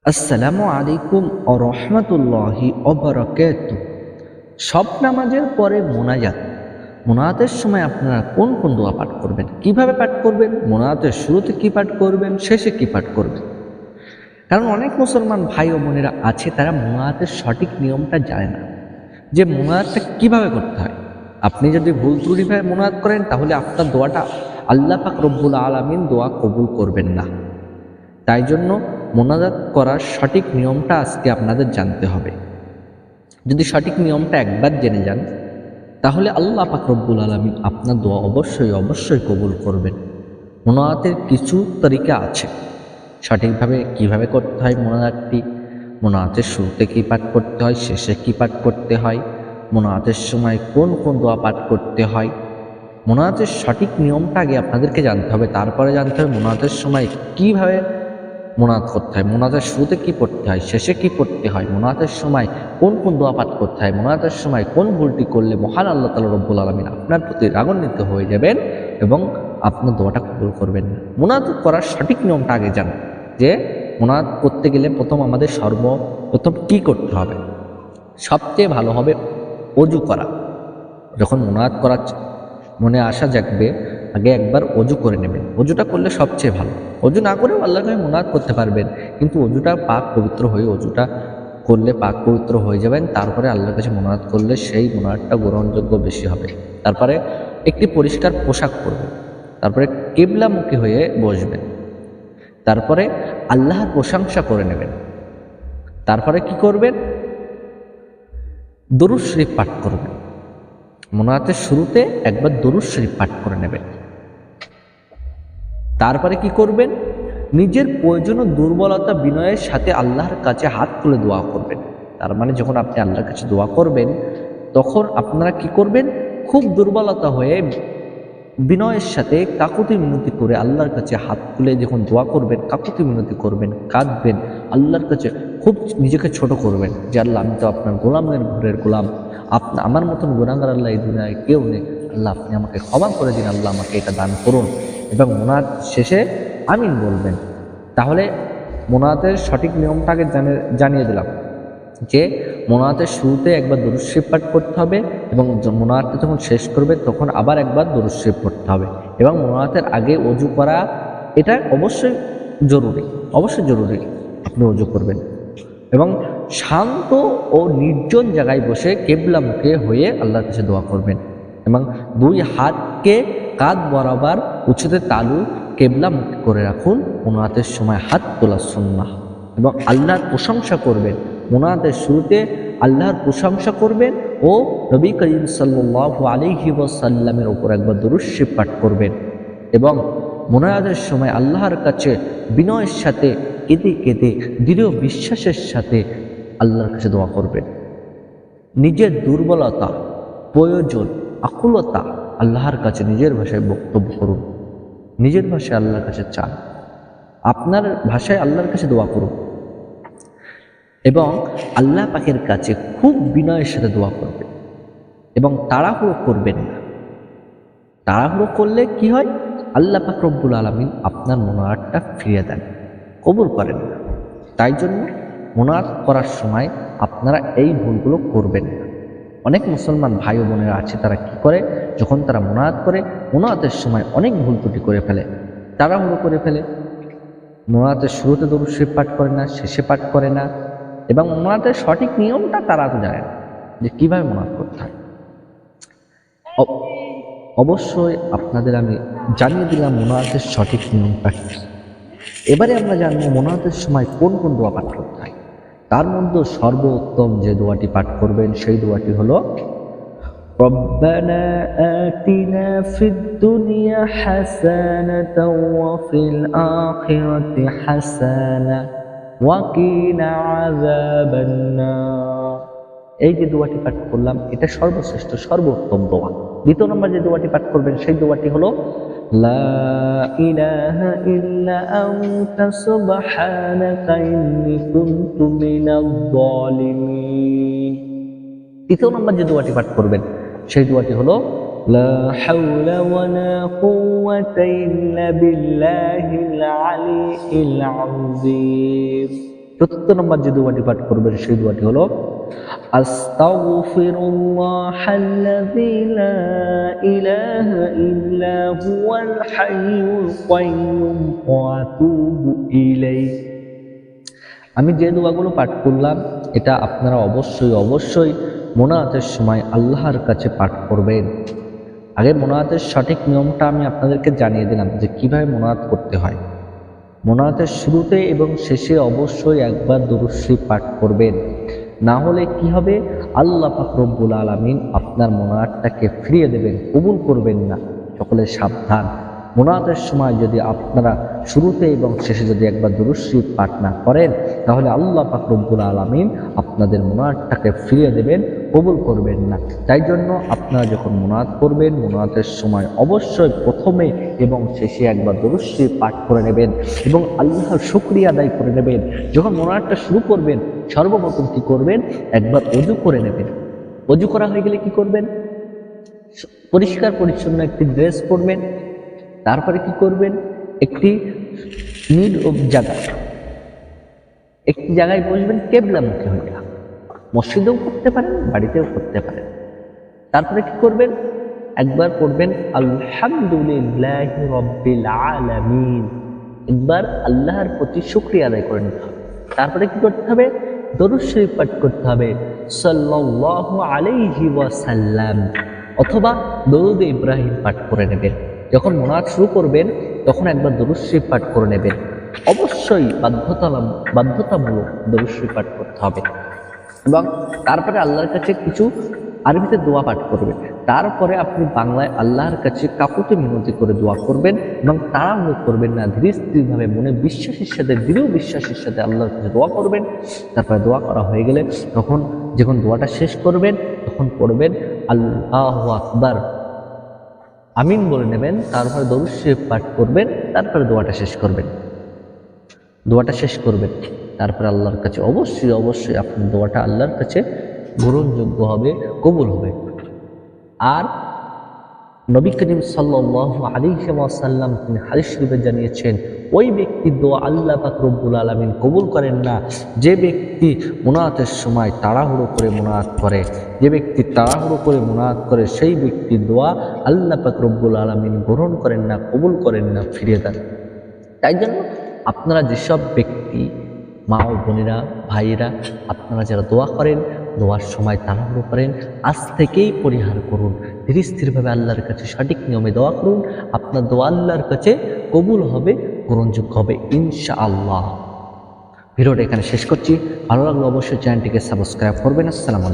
আসসালামু আলাইকুম ও রহমতুল্লাহি অবরাকাতুহু। সব নামাজের পরে মোনাজাতের সময় আপনারা কোন কোন দোয়া পাঠ করবেন, কিভাবে পাঠ করবেন, মোনাজাতের শুরুতে কি পাঠ করবেন, শেষে কি পাঠ করবেন? কারণ অনেক মুসলমান ভাই ও বোনেরা আছে, তারা মোনাজাতের সঠিক নিয়মটা জানে না যে মোনাজাতটা কিভাবে করতে হয়। আপনি যদি ভুল ত্রুটিভাবে মোনাজাত করেন, তাহলে আপনার দোয়াটা আল্লাহ পাক রব্বুল আলামিন দোয়া কবুল করবেন না। তাই জন্য মোনাজাত করার সঠিক নিয়মটা আজকে আপনাদের জানতে হবে। যদি সঠিক নিয়মটা একবার জেনে যান, তাহলে আল্লাহ পাক রব্বুল আলামিন আপনার দোয়া অবশ্যই কবুল করবেন। মোনাজাতের কিছু তরিকা আছে, সঠিকভাবে কিভাবে করতে হয় মোনাজাতটি, মোনাজাতের শুরুতে কী পাঠ করতে হয়, শেষে কী পাঠ করতে হয়, মোনাজাতের সময় কোন কোন দোয়া পাঠ করতে হয়। মোনাজাতের সঠিক নিয়মটা আগে আপনাদেরকে জানতে হবে, তারপরে জানতে হবে মোনাজাতের সময় কীভাবে মোনাজাত করতে হয়, মোনাজাতের শুরুতে কি পড়তে হয়, শেষে কি পড়তে হয়, মোনাজাতের সময় কোন কোন দোয়া পাঠ করতে হয়, মোনাজাতের সময় কোন ভুলটি করলে মহান আল্লাহ তাআলা রব্বুল আলামিন আপনার প্রতি রাগান্বিত হয়ে যাবেন এবং আপনার দোয়াটা কবুল করবেন না। মোনাজাত করার সঠিক নিয়মটা আগে জান, যে মোনাজাত করতে গেলে আমাদের সর্বপ্রথম কি করতে হবে। সবচেয়ে ভালো হবে অজু করা। যখন মোনাজাত করার মনে আশা জাগবে, আগে একবার অজু করে নেবেন। অজুটা করলে সবচেয়ে ভালো। অজু না করেও আল্লাহর কাছে মোনাজাত করতে পারবেন, কিন্তু অজুটা পাক পবিত্র হয়ে, অজুটা করলে পাক পবিত্র হয়ে যাবেন। তারপরে আল্লাহর কাছে মোনাজাত করলে সেই মোনাজাতটা গ্রহণযোগ্য বেশি হবে। তারপরে একটি পরিষ্কার পোশাক পরবেন, তারপরে কিবলামুখী হয়ে বসবেন, তারপরে আল্লাহর প্রশংসা করে নেবেন। তারপরে কি করবেন? দরুদ শরীফ পাঠ করবেন। মোনাজাতের শুরুতে একবার দরুদ শরীফ পাঠ করে নেবেন। তারপরে কি করবেন? নিজের প্রয়োজন ও দুর্বলতা বিনয়ের সাথে আল্লাহর কাছে হাত তুলে দোয়া করবেন। তার মানে যখন আপনি আল্লাহর কাছে দোয়া করবেন, তখন আপনারা কি করবেন? খুব দুর্বলতা হয়ে বিনয়ের সাথে কাকুতি মিনতি করে আল্লাহর কাছে হাত তুলে যখন দোয়া করবেন, কাকুতি মিনতি করবেন, কাঁদবেন, আল্লাহর কাছে খুব নিজেকে ছোট করবেন যে আল্লাহ, আমি তো আপনার গোলামের ঘরের গোলাম, আমার মতন গুনাহগার আল্লাহ এই দুনিয়ায় কেউ নেই, আল্লাহ আপনি আমাকে ক্ষমা করে দিন, আল্লাহ আমাকে এটা দান করুন। এবং মোনাজাত শেষে আমিন বলবেন। তাহলে মোনাজাতের সঠিক নিয়মটাকে জানিয়ে দিলাম যে মোনাজাতের শুরুতে একবার দরুদ শরীফ পাঠ করতে হবে, এবং মোনাজাতটা যখন শেষ করবে তখন আবার একবার দরুদ শরীফ পড়তে হবে, এবং মোনাজাতের আগে অজু করা এটা অবশ্যই জরুরি। আপনি অজু করবেন এবং শান্ত ও নির্জন জায়গায় বসে কিবলামুখী হয়ে আল্লাহর কাছে দোয়া করবেন, এবং দুই হাতকে কাঁধ বরাবর উঁচুতে তালু কিবলামুখী করে রাখুন। মোনাজাতের সময় হাত তোলা সুন্নাহ। এবং আল্লাহর প্রশংসা করবেন। মোনাজাতের শুরুতে আল্লাহর প্রশংসা করবেন ও নবী করিম সাল্লাল্লাহু আলাইহি ওয়াসাল্লামের উপর একবার দরুদ শরীফ পাঠ করবেন, এবং মোনাজাতের সময় আল্লাহর কাছে বিনয়ের সাথে কেঁদে দৃঢ় বিশ্বাসের সাথে আল্লাহর কাছে দোয়া করবেন। নিজের দুর্বলতা, প্রয়োজন, আকুলতা আল্লাহর কাছে নিজের ভাষায় বক্তব্য করুন, নিজের ভাষায় আল্লাহর কাছে চান, আপনার ভাষায় আল্লাহর কাছে দোয়া করুন, এবং আল্লাহ পাকের কাছে খুব বিনয়ের সাথে দোয়া করবেন, এবং তাড়াহুড়ো করবেন না। তাড়াহুড়ো করলে কি হয়? আল্লাহ পাক রব্বুল আলামিন আপনার মোনাজাতটা ফিরিয়ে দেন, কবুল করেন না। তাই জন্য মোনাজাত করার সময় আপনারা এই ভুলগুলো করবেন না। অনেক মুসলমান ভাই ও বোনেরা আছে, তারা কি করে? যখন তারা মোনাজাত করে, মোনাজাতের সময় অনেক ভুল ত্রুটি করে ফেলে, তাড়াহুড়ো করে ফেলে। মোনাজাতের শুরুতে দরুদ শরীফ পাঠ করে না, শেষে পাঠ করে না, এবং মোনাজাতের সঠিক নিয়মটা তারা তো জানে না যে কীভাবে মোনাজাত করতে হয়। অবশ্যই আপনাদের আমি জানিয়ে দিলাম মোনাজাতের সঠিক নিয়মটা কি। এবারে আমরা জানবো মোনাজাতের সময় কোন কোন দোয়া পাঠ করতে হয়। তার মধ্যে সর্বোত্তম যে দোয়াটি পাঠ করবেন সেই দোয়াটি হলো রব্বানা আতিনা ফিদ দুনিয়া হাসানাতাও ওয়া ফিল আখিরাতি হাসানাহ ওয়া কিনা আযাবান নার। এই যে দোয়াটি পাঠ করলাম, এটা সর্বশ্রেষ্ঠ সর্বোত্তম দোয়া। দ্বিতীয় নম্বর যে দোয়াটি পাঠ করবেন সেই দোয়াটি হলো লা ইলাহা ইল্লা আনতা সুবহানাকা ইন্নী কুনতু মিনাজ জালিমিন। তৃতীয় নম্বর যে দোয়াটি পাঠ করবেন সেই দোয়াটি হলো লা হাওলা ওয়ালা কুওয়াতা ইল্লা বিল্লাহিল আলিয়্যিল আযীম। চতুর্থ নম্বর যে দোয়াটি পাঠ করবেন সেই দোয়াটি হলো আস্তাগফিরুল্লাহাল্লাযী লা ইলাহা ইল্লা হুয়াল হাইয়ুল কাইয়্যুম ওয়া আতুবু ইলাইহি। আমি যে দোয়াগুলো পাঠ করলাম এটা আপনারা অবশ্যই মোনাজাতের সময় আল্লাহর কাছে পাঠ করবেন। আগে মোনাজাতের সঠিক নিয়মটা আমি আপনাদেরকে জানিয়ে দিলাম যে কিভাবে মোনাজাত করতে হয়। মোনাজাতের শুরুতে এবং শেষে অবশ্যই একবার দুরূদ শরীফ পাঠ করবেন, না হলে কি হবে, আল্লাহ পাক রব্বুল আলামিন আপনার মোনাজাতটাকে ফিরিয়ে দেবেন, কবুল করবেন না। সকলে সাবধান, মোনাজাতের সময় যদি আপনারা শুরুতে এবং শেষে যদি একবার দুরূদ শরীফ পাঠ না করেন তাহলে আল্লাহ পাক রব্বুল আলামিন আপনাদের মোনাজাতটাকে ফিরিয়ে দেবেন, কবুল করবেন না। তাই জন্য আপনারা যখন মোনাজাত করবেন মোনাজাতের সময় অবশ্যই প্রথমে এবং শেষে একবার দুরূদ শরীফ পাঠ করে নেবেন এবং আল্লাহর শুকরিয়া আদায় করে নেবেন। যখন মোনাজাতটা শুরু করবেন সর্বপ্রথম কি করবেন, একবার ওযু করে নেবেন। ওযু করা হয়ে গেলে কি করবেন, পরিষ্কার পরিচ্ছন্ন একটি ড্রেস পরবেন। তারপরে কি করবেন, একটি একটি জায়গায় বসবেন, কেবলামুখী হয়ে। মসজিদেও করতে পারেন, বাড়িতেও করতে পারেন। তারপরে কি করবেন, একবার পড়বেন আলহামদুলিল্লাহি রাব্বিল আলামিন, একবার আল্লাহর প্রতি শুকরিয়া আদায় করে নিতে হবে। তারপরে কি করতে হবে, দরুদ শরীফ পাঠ করতে হবে সাল্লাল্লাহু আলাইহি ওয়াসাল্লাম, অথবা দরুদ ইব্রাহিম পাঠ করে নেবেন। যখন মোনাজাত শুরু করবেন তখন একবার দরুদ শরীফ পাঠ করে নেবেন। অবশ্যই বাধ্যতামূলক দরুদ শরীফ পাঠ করতে হবে এবং তারপরে আল্লাহর কাছে কিছু আরবিতে দোয়া পাঠ করবেন। তারপরে আপনি বাংলায় আল্লাহর কাছে কাকুতি মিনতি করে দোয়া করবেন এবং তাড়াহুড়ো করবেন না, ধীরে স্থিরভাবে মনে বিশ্বাসের সাথে, দৃঢ় বিশ্বাসের সাথে আল্লাহর কাছে দোয়া করবেন। তারপরে দোয়া করা হয়ে গেলে তখন যখন দোয়াটা শেষ করবেন তখন পড়বেন আল্লাহু আকবার, আমিন বলে নেবেন। তারপরে দরুদ শরীফ পাঠ করবেন, তারপরে দোয়াটা শেষ করবেন। তারপরে আল্লাহর কাছে অবশ্যই আপনার দোয়াটা আল্লাহর কাছে গ্রহণযোগ্য হবে, কবুল হবে। আর নবী করিম সাল্লাল্লাহু আলাইহি ওয়াসাল্লাম তিনি হাদিস শরীফে জানিয়েছেন, ওই ব্যক্তির দোয়া আল্লাহ পাক রব্বুল আলামিন কবুল করেন না যে ব্যক্তি মুনাজাতের সময় তাড়াহুড়ো করে মুনাজাত করে। যে ব্যক্তি তাড়াহুড়ো করে মুনাজাত করে সেই ব্যক্তির দোয়া আল্লাহ পাক রব্বুল আলামিন গ্রহণ করেন না, কবুল করেন না, ফিরিয়ে দেন। তাই জন্য আপনারা যেসব ব্যক্তি, মা ও বোনেরা, ভাইয়েরা, আপনারা যারা দোয়া করেন, দোয়ার সময় তাড়াহুড়ো করেন, আজ থেকেই পরিহার করুন। ধীরে স্থিরভাবে আল্লাহর কাছে সঠিক নিয়মে দোয়া করুন, আপনার দোয়া আল্লাহর কাছে কবুল হবে, গ্রহণযোগ্য হবে ইনশাআল্লাহ। ভিডিওটা এখানে শেষ করছি। ভালো লাগলে অবশ্যই চ্যানেলটিকে সাবস্ক্রাইব করবেন। আসসালামু আলাইকুম।